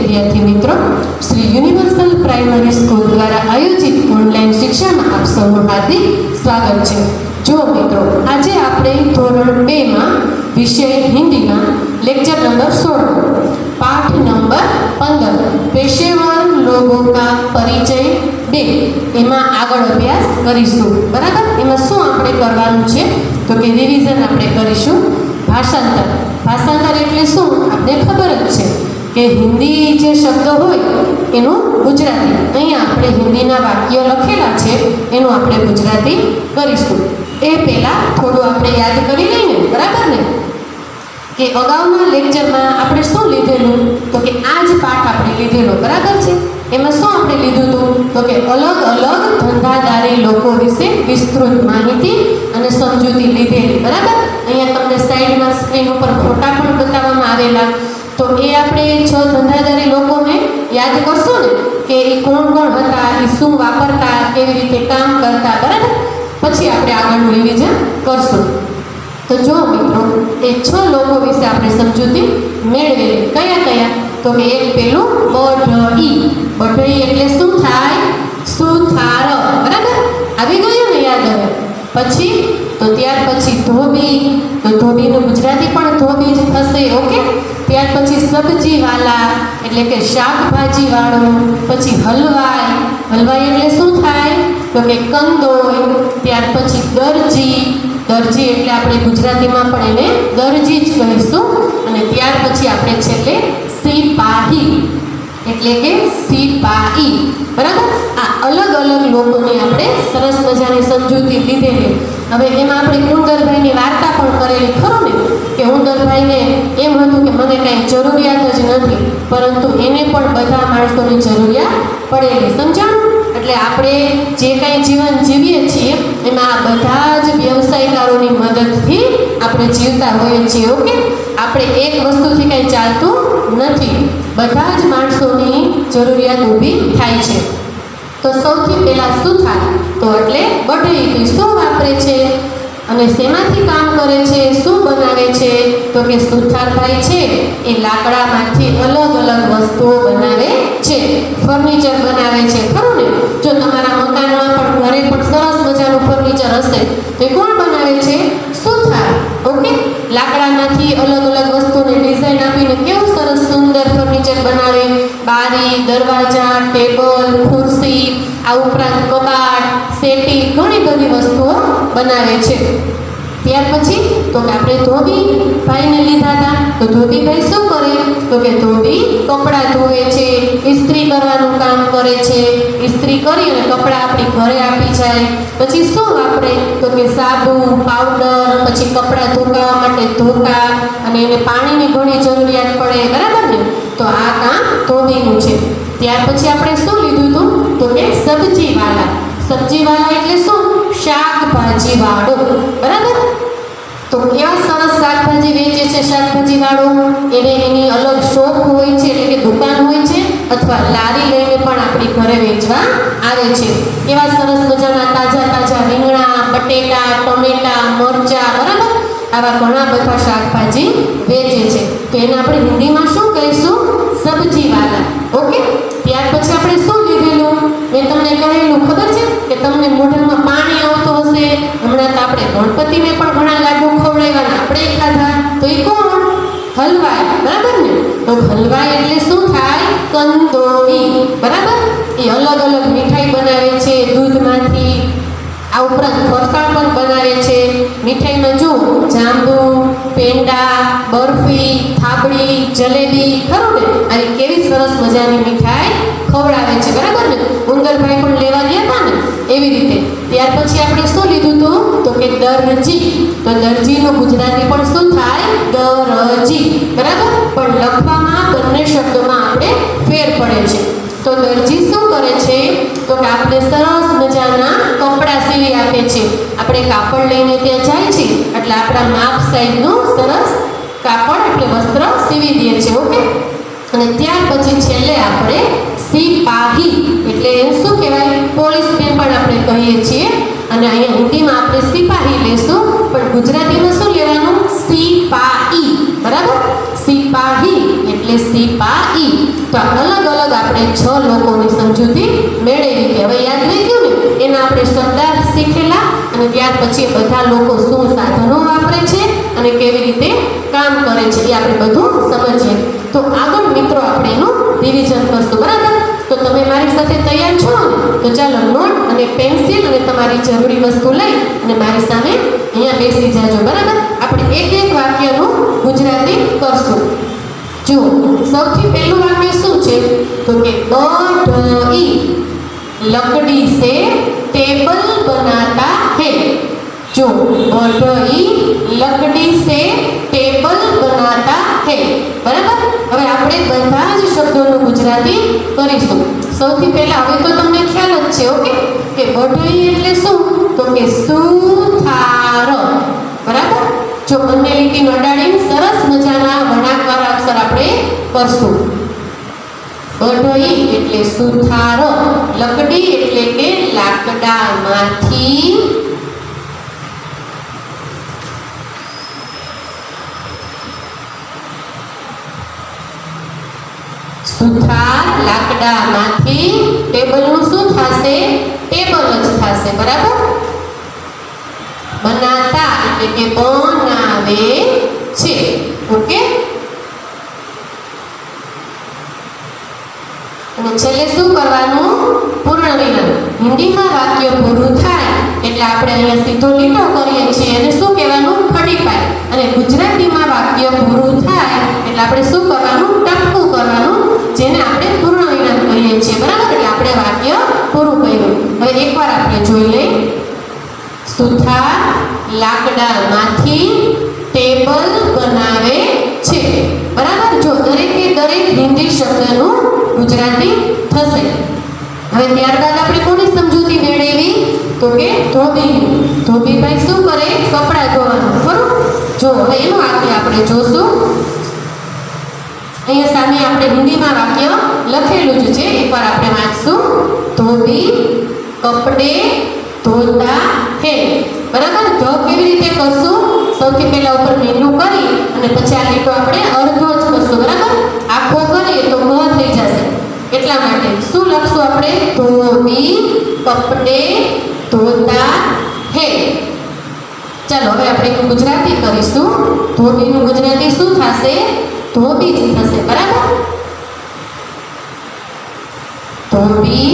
વિદ્યાર્થી મિત્રો, Shri universal primary school દ્વારા આયોજિત ઓનલાઈન શિક્ષામાં આપ સૌનું હાર્દિક સ્વાગત છે। જો મિત્રો, આજે આપણે ધોરણ 2 માં વિષય હિન્દીમાં લેક્ચર નંબર 16 પાઠ નંબર 15 પેશેવર લોગો કા પરિચય 2 એમાં આગળ અભ્યાસ કરીશું। બરાબર, એમાં શું આપણે કરવાનું છે તો કે રિવિઝન આપણે કરીશું। ભાષાંતર એટલે શું આપણે ખબર જ છે કે હિન્દી જે શબ્દ હોય એનું ગુજરાતી, અહીંયા આપણે હિન્દીના વાક્ય લખેલા છે એનું આપણે ગુજરાતી કરીશું। એ પહેલાં થોડું આપણે યાદ કરી લઈએ, બરાબર ને, કે અગાઉના લેક્ચરમાં આપણે શું લીધેલું તો કે આ જ પાઠ આપણે લીધેલો, બરાબર છે। એમાં શું આપણે લીધું હતું તો કે અલગ અલગ ધંધાદારી લોકો વિશે વિસ્તૃત માહિતી અને સમજૂતી લીધેલી, બરાબર। અહીંયા તમને સાઈડમાં સ્ક્રીન ઉપર ફોટા પણ બતાવવામાં આવેલા, તો એ આપણે 6 ધંધાદારી લોકોને યાદ કરશું ને કે એ કોણ કોણ હતા, એ શું વાપરતા, કેવી રીતે કામ કરતા, બરાબર। પછી આપણે આગળનું રિવિઝન કરશું। તો જો મિત્રો, એ 6 લોકો વિશે આપણે સમજૂતી મેળવેલી, કયા કયા તો કે એક પેલું બઢઈ એટલે શું થાય, સુથાર, બરાબર, આવી ગયું ને યાદ હવે। પછી તો ત્યાર પછી ધોબી, તો ધોબીનું ગુજરાતી પણ ધોબી જ થશે, ઓકે। ત્યાર પછી સબ્જીવાલા એટલે કે શાકભાજી વાળો, પછી હલવાઈ એટલે શું થાય તો કે કંદોય, ત્યાર પછી દરજી એટલે આપણે ગુજરાતીમાં પણ એને દરજી જ કહીશું, અને ત્યાર પછી આપણે છેલ્લે સિપાહી એટલે કે સિપાહી, બરાબર। આ અલગ અલગ લોકોની આપણે સરસ મજાની સમજૂતી લીધેલી। હવે એમાં આપણે ઉંદરભાઈની વાર્તા પણ કરેલી, ખરું ને, કે ઉંદરભાઈને એમ હતું કે મને કાંઈ જરૂરિયાત જ નથી, પરંતુ એને પણ બધા માણસોની જરૂરિયાત પડેલી, સમજાણું। એટલે આપણે જે કાંઈ જીવન જીવીએ છીએ એમાં આ બધા જ વ્યવસાયકારોની મદદથી આપણે જીવતા હોઈએ છીએ, ઓકે। આપણે એક વસ્તુથી કાંઈ ચાલતું નથી, બધા જ માણસોની જરૂરિયાત ઊભી થાય છે। તો સૌથી પહેલાં સુથાર, તો એટલે બઢઈ શું વાપરે છે અને શેમાંથી કામ કરે છે, શું બનાવે છે તો કે સુથારભાઈ છે એ લાકડામાંથી અલગ અલગ વસ્તુઓ બનાવે છે, ફર્નિચર બનાવે છે, ખરું ને। જો તમારા મકાનમાં પણ ઘરે પણ સરસ મજાનું ફર્નિચર હશે તો એ કોણ બનાવે છે, સુથાર, ઓકે। લાકડામાંથી અલગ અલગ વસ્તુને ડિઝાઇન આપીને કેવું સરસ સુંદર ફર્નિચર બનાવે, બારી, દરવાજા, ટેબલ, ખુરશી, આ ઉપરાંત કબાટ, સેટી, ઘણી બધી વસ્તુઓ બનાવે છે। ત્યાર પછી તો કે આપણે ધોબીભાઈને લીધા હતા, તો ધોબીભાઈ શું કરે તો કે ધોબી કપડાં ધોવે છે, ઇસ્ત્રી કરવાનું કામ કરે છે, ઇસ્ત્રી કરી અને કપડાં આપણી ઘરે આપી જાય। પછી શું વાપરે તો કે સાબુ, પાવડર, પછી કપડાં ધોકાવા માટે ધોકા, અને એને પાણીની ઘણી જરૂરિયાત પડે, બરાબર ને, તો આ કામ ધોબીનું છે। ત્યાર પછી આપણે શું લીધું હતું તો કે સબ્જીવાલા એટલે શું, શાકભાજી વાળો, બરાબર। તો કેવા સરસ શાકભાજી વેચે છે શાકભાજી વાળો, એને એની અલગ શોપ હોય છે એટલે કે દુકાન હોય છે, અથવા લારી લઈને પણ આપણી ઘરે વેચવા આવે છે। એવા સરસ મજાના તાજા રીંગણા, બટેટા, ટમેટા, મરચા, બરાબર, આવા ઘણા બધા શાકભાજી વેચે છે, તો એને આપણે હિન્દીમાં શું કહીશું, સબ્જીવાલા, ઓકે। ત્યાર પછી આપણે શું લીધેલું, મેં તમને કહેલું, ખબર છે કે તમને મોઢામાં પાણી આવતું હશે, હમણાં તો આપણે ગણપતિને પણ ઘણા લાડુ ખવડાવ્યા, આપણે ખાધા, તો એ કોણ, હલવાઈ, બરાબર ને। તો હલવાઈ એટલે શું થાય, કંદોરી, બરાબર, એ અલગ અલગ મીઠાઈ બનાવે છે દૂધમાંથી, આ ઉપરાંત ફરસાણ પણ બનાવે છે। મીઠાઈમાં જો જાંબુ, પેંડા, બરફી, થાબડી, જલેબી, ખરું ને, આવી કેવી સરસ મજાની મીઠાઈ ખવડાવે છે, બરાબર ને। ઉંદરભાઈ પણ લેવા ગયા હતા ને, એવી રીતે। ત્યાર પછી આપણે શું લીધું હતું તો કે દરજી, તો દરજીનું ગુજરાતી પણ શું થાય, દરજી, બરાબર, પણ લખવામાં બંને શબ્દોમાં આપણે ફેર પડે છે। તો દરજી શું કરે છે તો કે આપણે સરસ મજાના કપડાં સીવી આપે છે, આપણે કાપડ લઈને ત્યાં જાય છે એટલે આપણા માપ સાઈઝનું સરસ કાપડ એટલે વસ્ત્ર સીવી દે છે, ઓકે। અને ત્યાર પછી છેલ્લે આપણે સિપાહી એટલે શું કહેવાય, પોલીસમેન પણ આપણે કહીએ છીએ, અને અહીંયા હિન્દીમાં આપણે સિપાહી લેશું, પણ ગુજરાતીમાં શું લેવાનું, સિપાહી, બરાબર, સિપાહી એટલે સિપાહી। તો અલગ અલગ આપણે 6 લોકોની સમજૂતી મેળવી કે હવે યાદ રહી ગયું ને એના આપણે શબ્દાર્થ શીખેલા અને ત્યાર પછી બધા લોકો શું સાધનો વાપરે છે અને કેવી રીતે કામ કરે છે એ આપણે બધું સમજીએ. તો આગળ મિત્રો આપણે એનું રિવિઝન કરશું. બરાબર? તો તમે મારી સાથે તૈયાર છો ને? તો ચાલો નોટ અને પેન્સિલ અને તમારી જરૂરી વસ્તુ લઈ અને મારી સામે અહીંયા બેસી જાજો. બરાબર? આપણે એક એક વાક્યનું ગુજરાતી કરશું. જો સૌથી પહેલું વાક્ય શું છે? તો કે बढ़ई लकड़ी से टेबल बनाता है. जो बढ़ई लकड़ी से टेबल बनाता है. बराबर? હવે આપણે બધા જ શબ્દોનું ગુજરાતી કરીશું. સૌથી પહેલા હવે તો તમને ખ્યાલ જ છે ઓકે કે बढ़ई એટલે શું? તો કે સુથાર. બરાબર? જો બંને લીટીને અડાડીને સરસ મજાના વણાકવાળા અક્ષર આપણે કરશું. बढ़ई એટલે સુથાર, લકડી એટલે કે લાકડામાંથી, સુથાર લાકડામાંથી, ટેબલનું શું થશે? ટેબલ જ થશે. બરાબર? બનાતા એટલે કે બનાવે છે. ઓકે? અને છેલ્લે શું કરવાનું? પૂર્ણ વિરામ. હિન્દીમાં વાક્ય પૂરું થાય એટલે આપણે અહીંયા સીધો લીટો કરીએ છીએ અને શું કહેવાનું? ખડી પાય. અને ગુજરાતીમાં વાક્ય પૂરું થાય એટલે આપણે શું કરવાનું? ટપકું કરવાનું, જેને આપણે પૂર્ણ વિરામ કહીએ છીએ. બરાબર? એટલે આપણે વાક્ય પૂરું કર્યું. હવે એકવાર આપણે જોઈ લઈએ. સુથાર લાકડામાંથી ટેબલ બનાવે છે. બરાબર? જો દરેકે દરેક હિન્દી શબ્દનું ગુજરાતી થશે. હવે ત્યારબાદ આપણે કોની સમજૂતી મેળવી? તો કે ધોબી. ધોબીભાઈ શું કરે? કપડાં ધોવાનું. ખરું? જો હવે એનું વાક્ય આપણે જોશું. અહીંયા સામે આપણે હિન્દીમાં વાક્ય લખેલું જ છે. એકવાર આપણે વાંચશું. ધોબી કપડે ધોતા હે. બરાબર? ધો કેવી રીતે કરશું? સૌથી પહેલા ઉપર મીંડું કરી અને પછી આ લીટો આપણે અડધો જ કરશું. બરાબર? આખો કરીએ તો ગ થઈ જશે. એટલા માટે શું લખશું આપણે? ધોબી કપડે ધોતા હે. ચાલો હવે આપણે ગુજરાતી કરીશું. ધોબીનું ગુજરાતી શું થશે? ધોબી જ થશે. બરાબર? ધોબી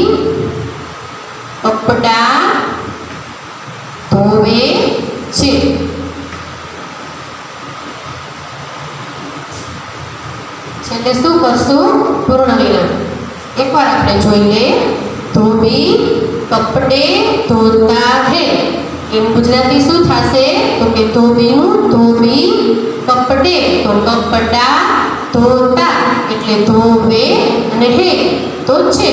કપડા ધોવે છે. એટલે શું કરશું? પૂર્ણ વિરામ. એકવાર આપણે જોઈ લઈએ. ધોબી કપડે ધોતા હે. એનું ગુજરાતી શું થશે? તો કે ધોબીનું ધોબી કપડે તો કપડા ધોતા એટલે ધોવે અને હે તો છે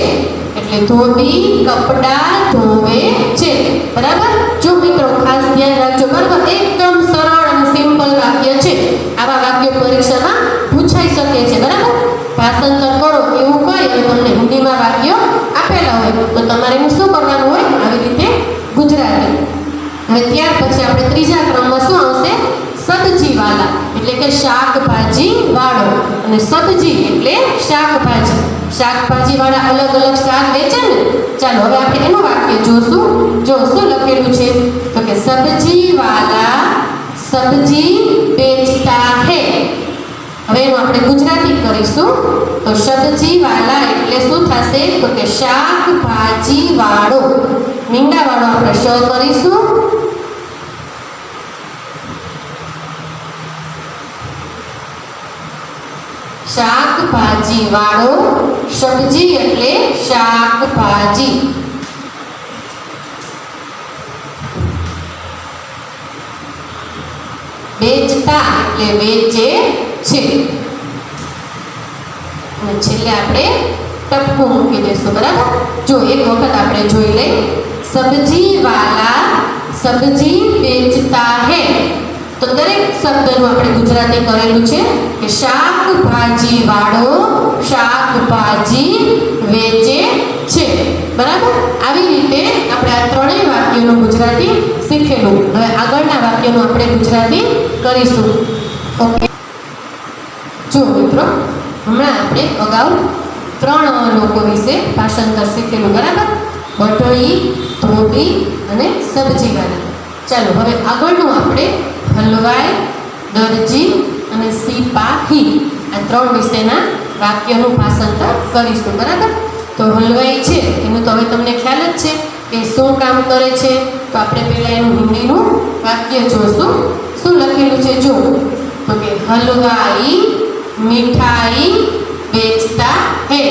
એટલે ધોબી કપડા ધોવે છે. બરાબર? જો મિત્રો ખાસ ધ્યાન રાખજો. બરાબર? એકદમ સરળ અને સિમ્પલ વાક્ય છે. આવા વાક્યો પરીક્ષામાં પૂછાઈ શકે છે. બરાબર? ભાષાંતર કરો એવું કહી અને તમને હિન્દીમાં વાક્ય આપેલા હોય તો તમારે એનું શું કરવાનું હોય? આવી રીતે ગુજરાતી. હવે ત્યાર પછી આપણે ત્રીજા ક્રમમાં શું આવશે? સબ્જી વાલા એટલે કે શાકભાજી વાળો. અને સબ્જી એટલે શાકભાજી. શાકભાજી વાળા અલગ અલગ શાક વેચે ને. ચાલો હવે આપણે એનું વાક્ય જોશું. જો શું લખેલું છે? તો કે સબ્જી વાલા સબ્જી બેચતા હે. હવે એનું આપણે ગુજરાતી કરીશું. તો સબ્જી વાલા એટલે શું થશે? તો કે શાકભાજી વાળો. મીંડા વાળો આપણે શ કરીશું. શાકભાજી વાળો. સબ્જી એટલે શાકભાજી. બેચતા એટલે વેચે છે. અને છેલ્લે આપણે ટપકું મૂકી દઈશું. બરાબર? જો એક વખત આપણે જોઈ લઈએ. સબ્જી વાલા સબ્જી બેચતા હે. તો દરેક શબ્દનું આપણે ગુજરાતી કરેલું છે કે શાકભાજી વાળો શાકભાજી વેચે છે. બરાબર? આવી રીતે આપણે આ ત્રણેય વાક્યોનું ગુજરાતી શીખેલું. હવે આગળના વાક્યનું આપણે ગુજરાતી કરીશું. ઓકે? જો મિત્રો હમણાં આપણે અગાઉ ત્રણ લોકો વિશે ભાષાંતર શીખેલું, બરાબર? બઢોઈ, ધોબી અને સબ્જીવાળા. ચાલો હવે આગળનું આપણે હલવાઈ, દરજી અને સિપાહી આ ત્રણ વિશેના વાક્યનું ભાષાંતર કરીશું, બરાબર? તો હલવાઈ છે એનું તો હવે તમને ખ્યાલ જ છે કે શું કામ કરે છે. તો આપણે પહેલાં એનું હિન્દીનું વાક્ય જોઈશું. શું લખેલું છે જો, તો કે હલવાઈ મીઠાઈ બેચતા હે.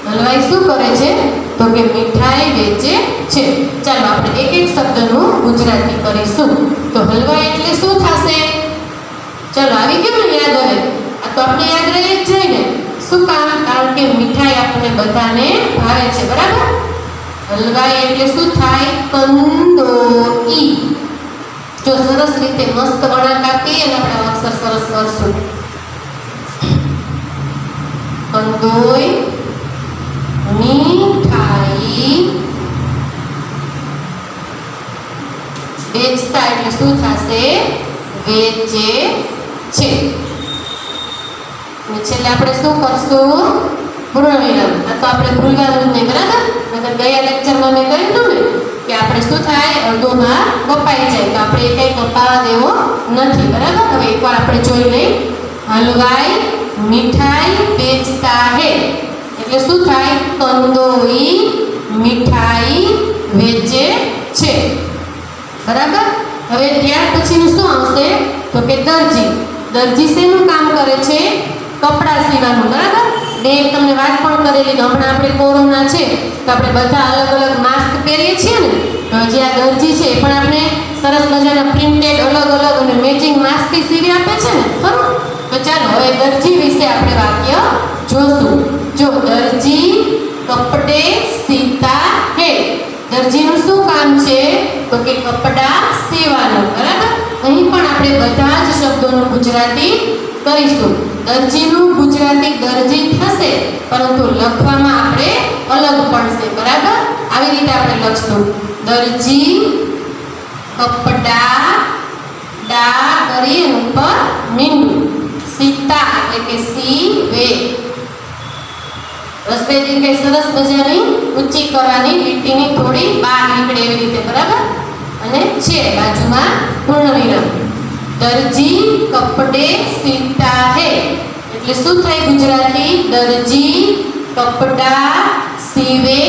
હલવાઈ શું કરે છે? તો કે મીઠાઈ વેચે છે. ચાલો આપણે એક એક શબ્દનું ગુજરાતી કરીશું. તો હલવાઈ એટલે શું થશે? ચાલો આવી ગયું ને યાદ? હવે આ તો આપણે યાદ રહી જ જાય ને. શું કામ? કારણ કે મીઠાઈ આપણને બધાને ભાવે છે, બરાબર? હલવાઈ એટલે શું થાય? કંદોઈ. જો સરસ રીતે મસ્ત વળાંક આપી અને આપણે અક્ષર સરસ કરશું. કંદોઈ મીઠાઈ વેચતા એટલે શું થશે? વેચે છે. અને છેલ્લે આપણે શું કરશું? પૂર્ણવિરામ. આ તો આપણે ભૂલવાનું જ નહીં, બરાબર? નકર ગયા લેક્ચરમાં મેં કહ્યું હતું ને કે આપણે શું થાય? અડધો ભાગ કપાઈ જાય. તો આપણે એ કંઈ કપાવા દેવો નથી, બરાબર? હવે એકવાર આપણે જોઈ લઈએ. હલવાઈ મીઠાઈ બેચતા હે એટલે શું થાય? કંદોઈ મીઠાઈ વેચે છે, બરાબર? હવે ત્યાર પછીનું શું આવશે? તો કે દરજી. દરજી શેનું કામ કરે છે? કપડાં સીવાનું, બરાબર? એક તમને વાત પણ કરેલી કે હમણાં આપણે કોરોના છે તો આપણે બધા અલગ અલગ માસ્ક પહેરીએ છીએ ને. તો જે આ દરજી છે એ પણ આપણે સરસ મજાના પ્રિન્ટેડ અલગ અલગ અને મેચિંગ માસ્ક સીવી આપે છે ને, ખરું? તો ચાલો હવે દરજી વિશે આપણે વાક્ય જોશું. જો દરજી કપડે સીતા હે. દરજીનું શું કામ છે? તો કે કપડાં સીવાનું, બરાબર? અહીં પણ આપણે બધા જ શબ્દોનું ગુજરાતી કરીશું. દરજીનું ગુજરાતી દરજી થશે પરંતુ લખવામાં આપણે અલગ પડશે, બરાબર? આવી રીતે આપણે લખશું. દરજી કપડા ડા કરી ઉપર મીંડું સીતા એટલે કે સીવે. રસપેદી કે સરસ મજાની ઊંચી કરવાની લીટીની થોડી બહાર નીકળે એવી રીતે, બરાબર? અને છે બાજુમાં પૂર્ણવિરામ. દરજી કપડે સીતા હે એટલે શું થાય ગુજરાતી? દરજી કપડા સીવે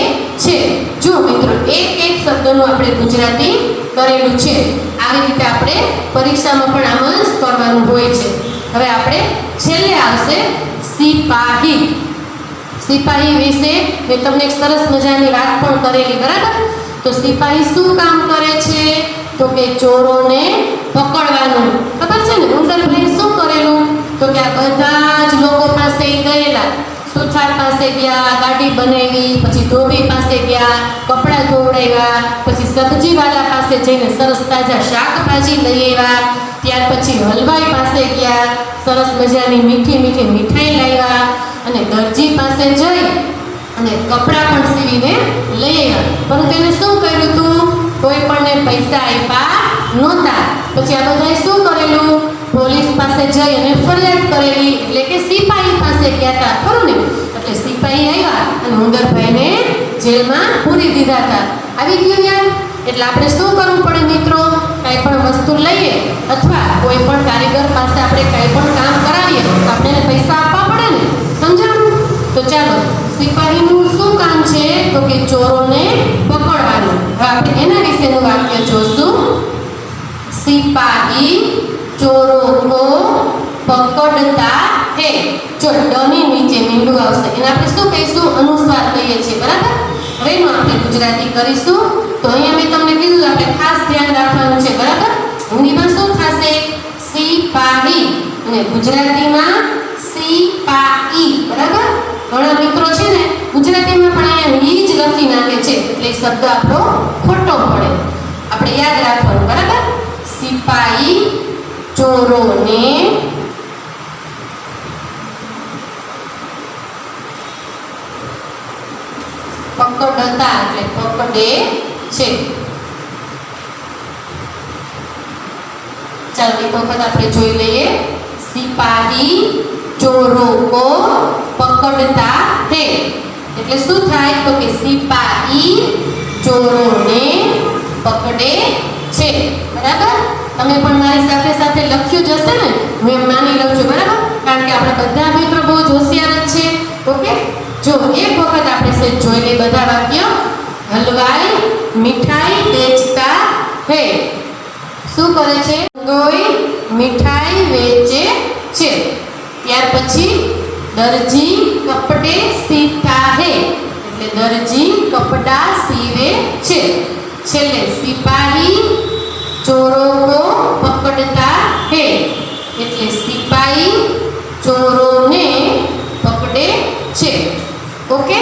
છે. જો મિત્રો એક એક શબ્દનું આપણે ગુજરાતી કરેલું છે. આવી રીતે આપણે પરીક્ષામાં પણ આમ જ કરવાનું હોય છે. હવે આપણે છેલ્લે આવશે સિપાહી. સિપાહી વિશે મેં તમને એક સરસ મજાની વાત પણ કરેલી, બરાબર? તો સિપાહી શું કામ કરે છે? તો કે ચોરોને પકડવાનું. ખબર છે ને ઉંદરભાઈ શું કરેલું? તો કે આ બધા જ લોકો પાસે ગયેલા. સુથાર પાસે ગયા, ગાડી બનાવી, પછી ધોબી પાસે ગયા, કપડાં ધોવડાવ્યા, પછી સબ્જીવાળા પાસે જઈને સરસ તાજા શાકભાજી લઈ આવ્યા, ત્યાર પછી હલવાઈ પાસે ગયા, સરસ મજાની મીઠી મીઠી મીઠાઈ લાવ્યા, અને દરજી પાસે જઈ અને કપડાં પણ સીવીને લઈ આવ્યા. પરંતુ એને શું કર્યું હતું? કોઈ પણને પૈસા આપ્યા નહોતા. પછી આ બધાએ શું કરેલું? પોલીસ પાસે જઈ અને ફરિયાદ કરેલી, એટલે કે સિપાહી પાસે ગયા હતા, ખરું ને? એટલે સિપાહી આવ્યા અને ઉંદરભાઈને જેલમાં પૂરી દીધા હતા. આવી ગયું યાદ? એટલે આપણે શું કરવું પડે મિત્રો? કાંઈ પણ વસ્તુ લઈએ અથવા કોઈ પણ કારીગર પાસે આપણે કાંઈ પણ કામ કરાવીએ તો આપણે એને પૈસા આપવા પડે ને, સમજાણું? તો ચાલો સિપાહીનું શું કામ છે? તો કે ચોરોને પકડવાનું. હવે આપણે એના વિશેનું વાક્ય જોશું. સિપાહી ચોરો કો પકડતા હે. જો ડની નીચે મીંડું આવશે એને આપણે શું કહીશું? અનુસ્વાર કહીએ છીએ, બરાબર? હવે એનું આપણે ગુજરાતી કરીશું. તો અહીંયા મેં તમને કીધું આપણે ખાસ ધ્યાન રાખવાનું છે, બરાબર? હિન્દીમાં શું થશે? સિપાહી અને ગુજરાતીમાં સિપાહી, બરાબર? ઘણા મિત્રો છે ને ગુજરાતીમાં પણ અહીંયા હી જ લખી નાખે છે એટલે શબ્દ આપણો ખોટો પડે. આપણે યાદ રાખવાનું, બરાબર? સિપાહી ચોરોને પકડતા એટલે પકડે છે. ચાલો એક વખત આપણે જોઈ લઈએ. સિપાહી ચોરો કો પકડતા હે એટલે શું થાય તો કે સિપાહી ચોરોને પકડે છે. બરાબર? તમે પણ મારી સાથે સાથે લખ્યું જ હશે ને, હું એમ માની લઉં છું. બરાબર? કારણ કે આપણે બધા મિત્રો બહુ જ હોશિયાર જ છે. ઓકે, જો એક વખત આપણે સે જોઈ લઈએ બધા વાક્ય. હલવાઈ મીઠાઈ વેચતા હે. શું કરે છે? કોઈ મીઠાઈ વેચે છે. ત્યાર પછી દરજી કપડે સીતા હે એટલે દરજી કપડા સીવે છે. છેલ્લે સિપાહી ચોરો કો પકડતા હે એટલે સિપાહી ચોરોને પકડે છે. ઓકે,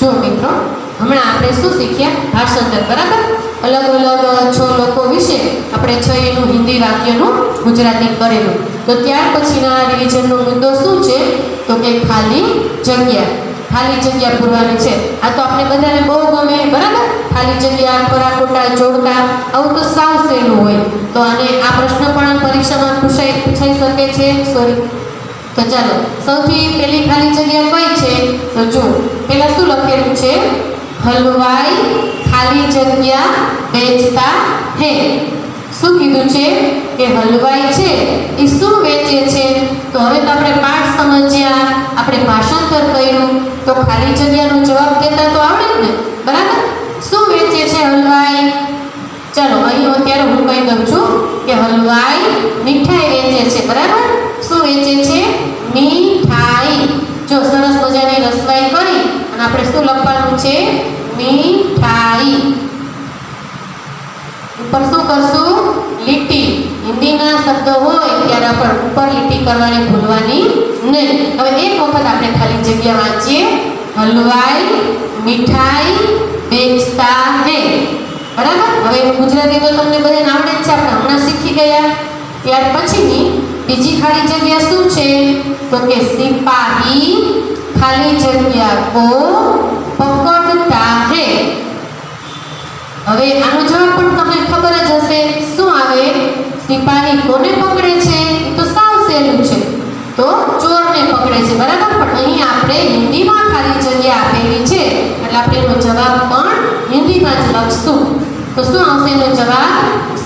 જો મિત્રો હમણાં આપણે શું શીખ્યા? ભાષાંતર. બરાબર? અલગ અલગ 6 લોકો વિશે આપણે 6 એનું હિન્દી વાક્યનું ગુજરાતી કરેલું. તો ત્યાર પછીના રિવિઝનનો મુદ્દો શું છે તો કે ખાલી જગ્યા. ખાલી જગ્યા પૂરવાની છે. આ તો આપણે બધાને બહુ ગમે. બરાબર? ખાલી જગ્યા, ખરા ખોટા જોડકા, આવું તો સાવ સહેલું હોય. તો આને આ પ્રશ્ન પણ પરીક્ષામાં પૂછાઈ શકે છે. સોરી, તો ચાલો સૌથી પહેલી ખાલી જગ્યા કઈ છે તો જો પહેલા શું લખેલું છે? હલવાઈ ખાલી જગ્યા વેચતા હે. શું કીધું છે કે હલવાઈ છે એ શું વેચે છે? તો હવે તો આપણે પાઠ સમજ્યા, આપણે ભાષાંતર કર્યું, તો ખાલી જગ્યાનો જવાબ દેતા તો આવડે જ ને. બરાબર? શું વેચે છે હલવાઈ? ચાલો અહીં અત્યારે હું કહી દઉં છું કે હલવાઈ મીઠાઈ વેચે છે. બરાબર? શું વેચે છે? મીઠાઈ. જો સરસ મજાની રસવાઈ કરી અને આપણે શું લખવાનું છે? મીઠાઈ. ઉપર શું કરશું? લીટી. હિન્દીના શબ્દો હોય ત્યારે આપણે ઉપર લીટી કરવાની ભૂલવાની નહીં. હવે એક વખત આપણે ખાલી જગ્યા વાંચીએ. હલવાઈ મીઠાઈ વેચતા હે. બરાબર? હવે ગુજરાતી તો તમને બધાને આવડે જ છે, આપણે હમણાં શીખી ગયા. ત્યાર પછીની બીજી ખાલી જગ્યા શું છે તો કે સિપાહી ખાલી જગ્યા કો પકડતા હે. હવે આનો જવાબ પણ તમને ખબર જ હશે. શું આવે? સિપાહી કોને પકડે છે? એ તો સાવ સહેલું છે. તો ચોરને પકડે છે. બરાબર? પણ અહીં આપણે હિન્દીમાં ખાલી જગ્યા આપેલી છે એટલે આપણે એનો જવાબ પણ હિન્દીમાં જ લખશું. તો શું આવશે એનો જવાબ?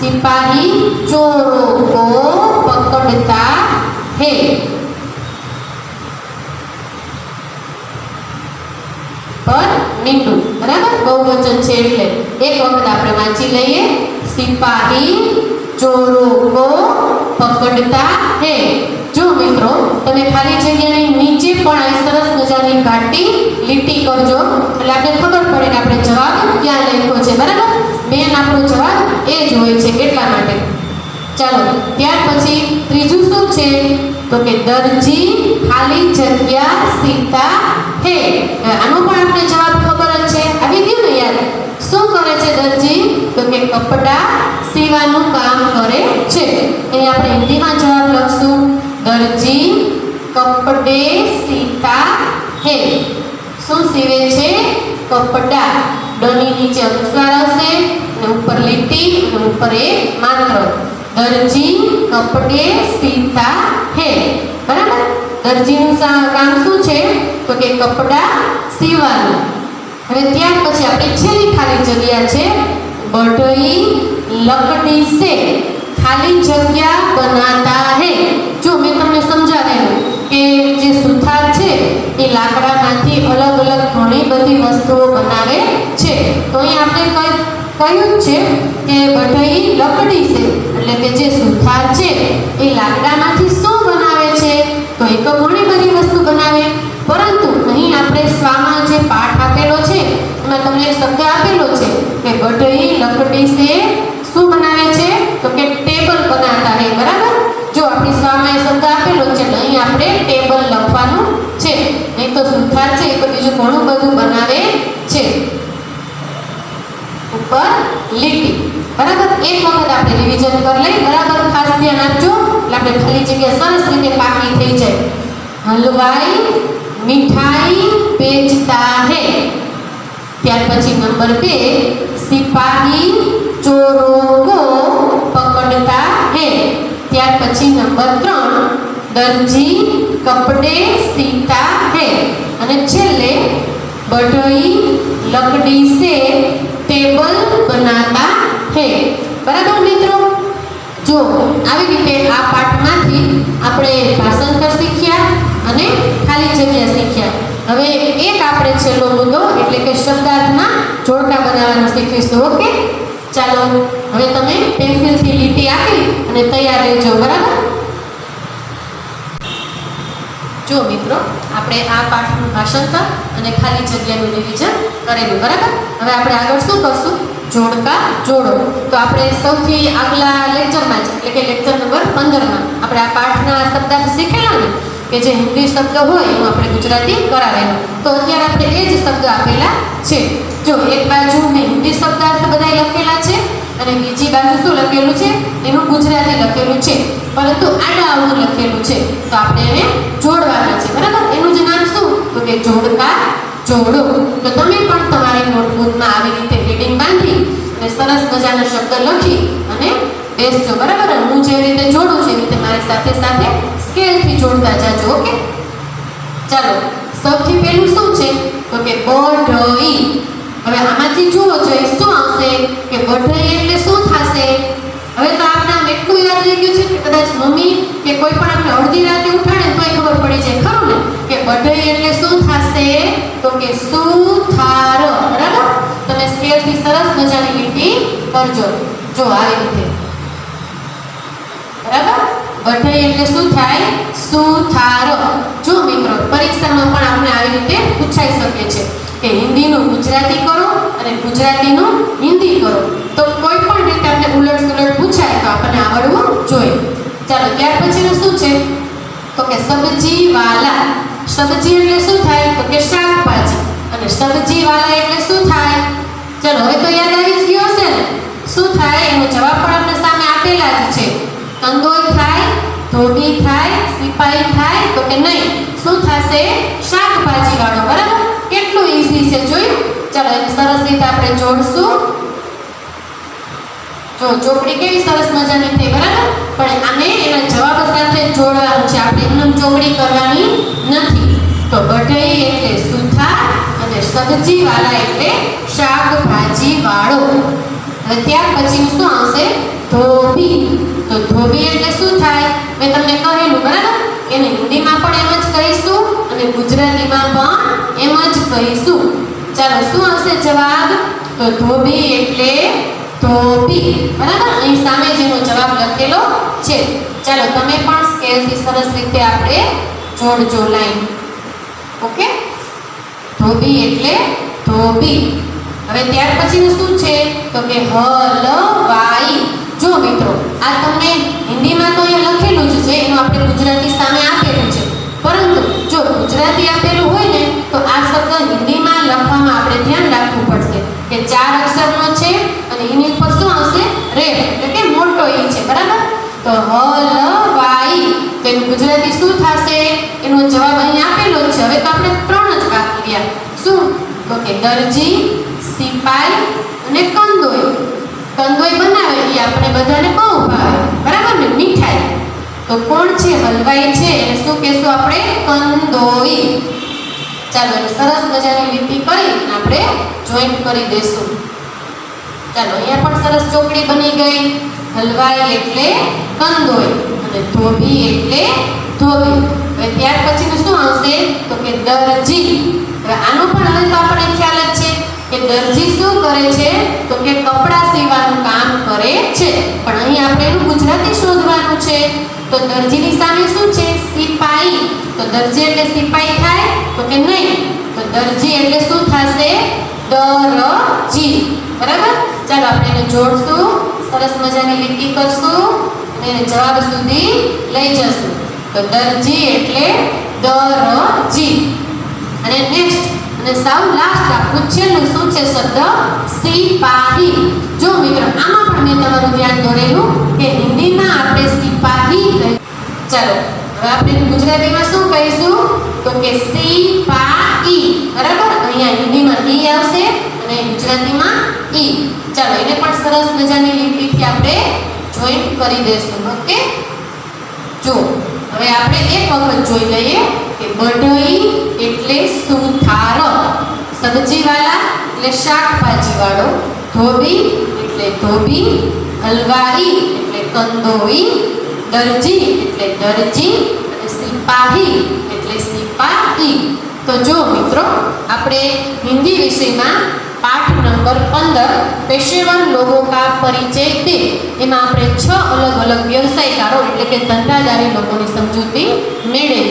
સિપાહી ચોરો કો પકડતા હે. પર મીંડું. બરાબર? બહુવચન છે એટલે એક વખત આપણે વાંચી લઈએ. સિપાહી ચોરો કો પકડતા હે. જો મિત્રો તમે ખાલી જગ્યાની નીચે પણ આ સરસ મજાની ઘાટી લીટી કરજો એટલે આપણે ખબર પડે કે આપણે જવાબ ક્યાં લખ્યો છે. બરાબર? મેન આપણો જવાબ એ જ હોય છે એટલા માટે. ચાલો ત્યાર પછી ત્રીજું શું છે તો કે દરજી ખાલી જગ્યા સીતા હે. આનો પણ આપણે જવાબ ખબર જ છે. આવી ગયું ને યાર? શું કરે છે દરજી તો કે કપડા સીવાનું કામ કરે છે. અહીં આપણે હિન્દીમાં જવાબ લખશું. દરજી કપડે સીતા હે. શું સીવે છે? કપડા. ડની નીચે અનુસ્વાર આવશે અને ઉપર લીટી અને ઉપર એક માત્ર. દરજી કપડે સીતા હે. બરાબર? દરજીનું કામ શું છે તો કે કપડા સીવાનું. હવે ત્યાર પછી આપણી છેલ્લી ખાલી જગ્યા છે. बढ़ई लकड़ी से खाली जगह बनाता है। जो मैं तमने समझावेલું કે જે સુથાર છે એ લાકડામાંથી અલગ અલગ ઘણી બધી વસ્તુઓ બનાવે છે। તો અહીં આપણે કહ્યું છે કે बढ़ई लकड़ी से એટલે કે જે સુથાર છે એ લાકડામાંથી શું બનાવે છે? તો એ તો ઘણી બધી વસ્તુ બનાવે, પરંતુ અહીં આપણે સ્વામાં જે પાઠ આપેલો છે એમાં તમને એક શબ્દ આપેલો છે કે बढ़ई लकड़ी से શું બનાવે છે? તો કે ટેબલ બનાતા હે। બરાબર? જો આપણી સ્વામાં એ શબ્દ આપેલો છે એટલે અહીં આપણે ટેબલ લખવાનું છે, નહીં તો સુથાર છે એ તો બીજું ઘણું બધું બનાવે છે। ઉપર લીટી। બરાબર? એક વખત આપણે રિવિઝન કરી લઈએ। બરાબર? ખાસ ધ્યાન આપજો એટલે આપણે ખાલી જગ્યા સરસ રીતે પાકી થઈ જાય। હલવાઈ मिठाई बेचता है। त्यार पछी नंबर 2 सिपाही चोरों को पकड़ता है। त्यार पछी नंबर 3 दर्जी कपड़े सीता है। અને છેલ્લે बढ़ई लकड़ी से टेबल बनाता है। बराबर मित्रों, जो આવી રીતે આ પાઠમાંથી આપણે ભાષાંતર શીખ્યા અને ખાલી જગ્યા શીખ્યા। હવે એક આપણે છેલ્લો મુદ્દો એટલે કે શબ્દાર્થના જોડકા બનાવવાનું શીખીશું। ઓકે, ચાલો હવે તમે પેન્સિલથી લીટી આપી અને તૈયાર રહેજો। બરાબર, જો મિત્રો આપણે આ પાઠનું ભાષાંતર અને ખાલી જગ્યાનું રિવિઝન કરેલું। બરાબર, હવે આપણે આગળ શું કરશું? જોડકા જોડો। તો આપણે સૌથી આગલા લેક્ચરમાં એટલે કે લેક્ચર નંબર 15 માં આપણે આ પાઠના શબ્દાર્થ શીખેલા ને કે જે હિન્દી શબ્દ હોય એનું આપણે ગુજરાતી કરાવેલું। તો અત્યારે આપણે એ જ શબ્દ આપેલા છે। જો એક બાજુ મેં હિન્દી શબ્દાર્થ બધા લખેલા છે અને બીજી બાજુ શું લખેલું છે એનું ગુજરાતી લખેલું છે, પરંતુ આડા આવું લખેલું છે। તો આપણે એને જોડવાના છે। બરાબર, એનું જ નામ શું? તો કે જોડકા જોડો। તો તમે પણ તમારી નોટબુકમાં આવી રીતે હેડિંગ બાંધી અને સરસ મજાના શબ્દ લખી અને બેસજો। બરાબર, હું જે રીતે જોડું છું એ રીતે મારી સાથે સાથે સ્કેલથી જોડતા જાજો। ઓકે, ચાલો સૌથી પહેલું શું છે? તો કે बढ़ई। હવે આમાંથી જુઓ જો એ શું આવશે કે बढ़ई એટલે શું થશે? હવે તો આપણે આમ એટલું યાદ રહી ગયું છે કે કદાચ મમ્મી કે કોઈ પણ આપણે અડધી રાતે ઉઠાડે તોય ખબર પડી જાય, ખરું ને? કે बढ़ई એટલે શું થશે? તો કે સુથાર। બરાબર, તમે સ્કેલથી સરસ મજાની લીટી કરજો। જો આવી રીતે, બરાબર, बढ़ई એટલે શું થાય? સુથાર। જો મિત્રો પરીક્ષામાં પણ આપણે આવી રીતે પૂછાઈ શકે છે કે હિન્દીનું ગુજરાતી કરો અને ગુજરાતીનું હિન્દી કરો। તો કોઈ પણ રીતે આપણે ઉલટ સુલટ પૂછાય તો આપણને આવડવું જોઈએ। ચાલો ત્યાર પછીનું શું છે? તો કે સબ્જી વાલા। સબ્જી એટલે શું થાય? તો કે શાકભાજી, અને સબ્જી વાલા એટલે શું થાય? ચલો હવે તો યાદ આવી જ ગયો હશે ને? શું થાય? એનો જવાબ પણ આપણે સામે આપેલા જ છે। કંદોઈ થાય, ધોબી થાય, સિપાઈ થાય? તો કે નહીં, શું થશે? શાકભાજી વાળો। બરાબર, કેટલું ઈઝી છે જોયું? ચાલો એને સરસ રીતે આપણે જોડશું। જો ચોકડી કેવી સરસ મજાની થઈ। બરાબર, પણ આને એના જવાબ સાથે જોડવાનું છે, આપણે એમને ચોકડી કરવાની નથી। તો बढ़ई એટલે સુથાર અને સબ્જી વાળા એટલે શાકભાજી વાળો। હવે ત્યાર પછીનું શું આવશે? ધોબી। તો ધોબી એટલે શું થાય? મેં તમને કહેલું। બરાબર, એને હિન્દીમાં પણ એમ જ કહીશું અને ગુજરાતીમાં પણ એમ જ કહીશું। ચાલો શું આવશે જવાબ? તો ધોબી એટલે ધોબી। બરાબર, અહીં સામે જેનો જવાબ લખેલો છે। ચાલો તમે પણ સ્કેલથી સરસ રીતે આપણે જોડજો લાઈન। ઓકે, ધોબી એટલે ધોબી। હવે ત્યાર પછીનું શું છે? તો કે હલવાઈ। જો મિત્રો આ તમને હિન્દીમાં તો અહીંયા લખેલું જ છે, એનું આપણે ગુજરાતી સામે આપેલું છે, પરંતુ જો ગુજરાતી આપેલું હોય ને તો આ શબ્દ હિન્દીમાં લખવામાં આપણે ધ્યાન રાખવું પડશે કે 4 અક્ષરનો છે અને એની ઉપર શું આવશે? રેડ એટલે કે મોટો ઈ છે। બરાબર, તો હલવાઈ, તો એનું ગુજરાતી શું થશે? એનો જવાબ અહીં આપેલો છે। હવે તો આપણે 3 જ બાકી રહ્યા। શું? તો કે દરજી, સિપાઈ અને કંદોઈ। કંદોઈ બનાવે એ આપણે બધાને બહુ ભાવે। બરાબર ને? મીઠાઈ। તો કોણ છે? હલવાઈ છે, એને શું કહેશું આપણે? કંદોઈ। ચાલો એને સરસ મજાની લીટી કરી આપણે જોઈન્ટ કરી દેશું। ચાલો અહીંયા પણ સરસ ચોકડી બની ગઈ। હલવાઈ એટલે કંદોઈ અને ધોબી એટલે ધોબી। હવે ત્યાર પછીનું શું આવશે? તો કે દરજી। હવે આનો પણ હવે તો આપણને ખ્યાલ જ છે કે દરજી શું કરે છે? તો કે કપડાં સીવવાનું કામ કરે છે, પણ અહીં આપણે એનું ગુજરાતી શોધવાનું છે। તો દરજીની સામે શું છે? સિપાઈ। તો દરજી એટલે સિપાઈ થાય? તો કે નહીં, તો દરજી એટલે શું થશે? દરજી। બરાબર, ચાલો આપણે એને જોડશું, સરસ મજાની લીટી કરશું અને એને જવાબ સુધી લઈ જશું। તો દરજી એટલે દરજી। અને નેક્સ્ટ અને સાવ લાસ્ટ આપણું છેલ્લું શું છે શબ્દ? સિપાહી। જો મિત્રો આમાં પણ મેં તમારું ધ્યાન દોરેલું કે હિન્દીમાં આપણે સિપાહી કહીએ। ચાલો હવે આપણે ગુજરાતીમાં શું કહીશું? તો કે સિપાઈ। બરાબર, અહીંયા હિન્દીમાં ઈ આવશે અને ગુજરાતીમાં ઈ। ચાલો એને પણ સરસ મજાની લીટીથી આપણે જોઈન્ટ કરી દઈશું। ઓકે, જો હવે હવે આપણે એક વખત જોઈ લઈએ કે બઢઈ એટલે સુથાર, સબ્જીવાલા એટલે શાકભાજીવાળો, ધોબી એટલે ધોબી, હલવાઈ એટલે કંદોઈ, દરજી એટલે દરજી અને સિપાહી એટલે સિપાહી. તો જો મિત્રો આપણે હિન્દી વિષયમાં પાઠ નંબર 15 પેશેવર લોગો કા પરિચય દે એમાં આપણે 6 અલગ અલગ વ્યવસાયકારો એટલે કે ધંધાદારી લોકોની સમજૂતી મેળવી.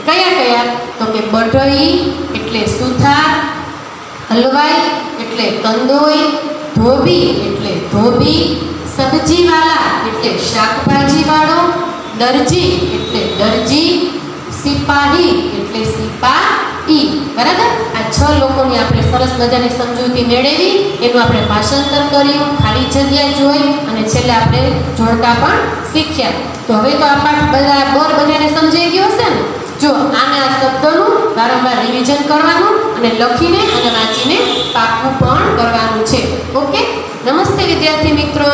કયા કયા? તો કે બઢઈ એટલે સુથાર, હલવાઈ એટલે કંદોઈ, ધોબી એટલે ધોબી, સબ્જીવાલા એટલે શાકભાજીવાળો, દરજી એટલે દરજી, સિપાહી એટલે સિપાહી. બરાબર? આ 6 લોકોની આપણે સરસ મજાની સમજૂતી મેળવી, એનું આપણે ભાષાંતર કર્યું, ખાલી જગ્યા જોઈ અને છેલ્લે આપણે જોડકા પણ શીખ્યા. તો હવે તો આ પાઠ બધાને સમજાઈ ગયો હશે ને? જો આને આ શબ્દોનું વારંવાર રિવિઝન કરવાનું અને લખીને અને વાંચીને પાકું પણ કરવાનું છે. ઓકે, નમસ્તે વિદ્યાર્થી મિત્રો.